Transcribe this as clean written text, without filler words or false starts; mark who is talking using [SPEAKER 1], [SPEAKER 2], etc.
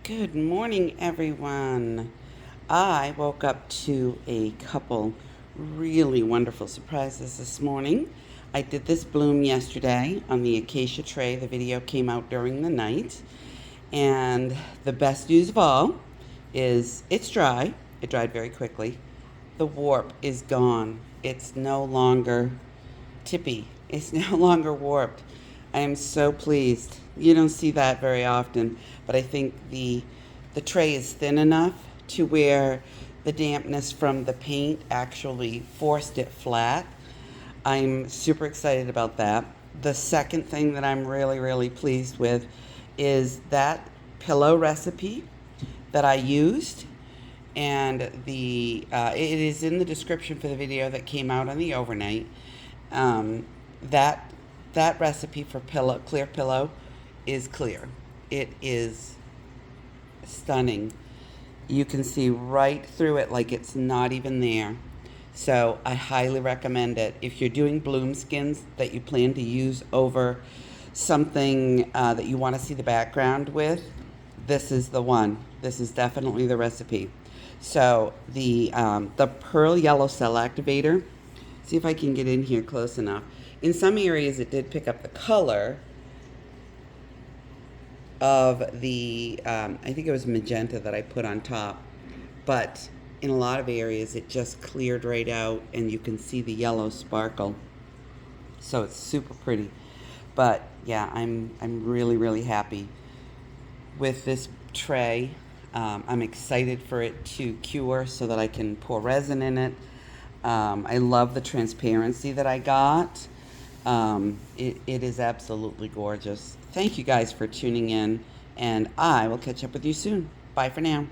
[SPEAKER 1] Good morning, everyone. I woke up to a couple really wonderful surprises this morning. I did this bloom yesterday on the acacia tray. The video came out during the night. And the best news of all is it's dry. It dried very quickly. The warp is gone. It's no longer tippy. It's no longer warped. I am so pleased. You don't see that very often, but I think the tray is thin enough to where the dampness from the paint actually forced it flat. I'm super excited about that. The second thing that I'm really pleased with is that pillow recipe that I used, and it is in the description for the video that came out on the overnight. Um, that that recipe for clear pillow is clear. It is stunning. You can see right through it like it's not even there. So I highly recommend it. If you're doing bloom skins that you plan to use over something that you want to see the background with, this is the one. This is definitely the recipe. So the Pearl Yellow Cell Activator, see if I can get in here close enough. In some areas it did pick up the color of the, I think it was magenta that I put on top, but in a lot of areas it just cleared right out and you can see the yellow sparkle. So it's super pretty. But yeah, I'm really happy with this tray. I'm excited for it to cure so that I can pour resin in it. I love the transparency that I got. It is absolutely gorgeous. Thank you guys for tuning in, and I will catch up with you soon. Bye for now.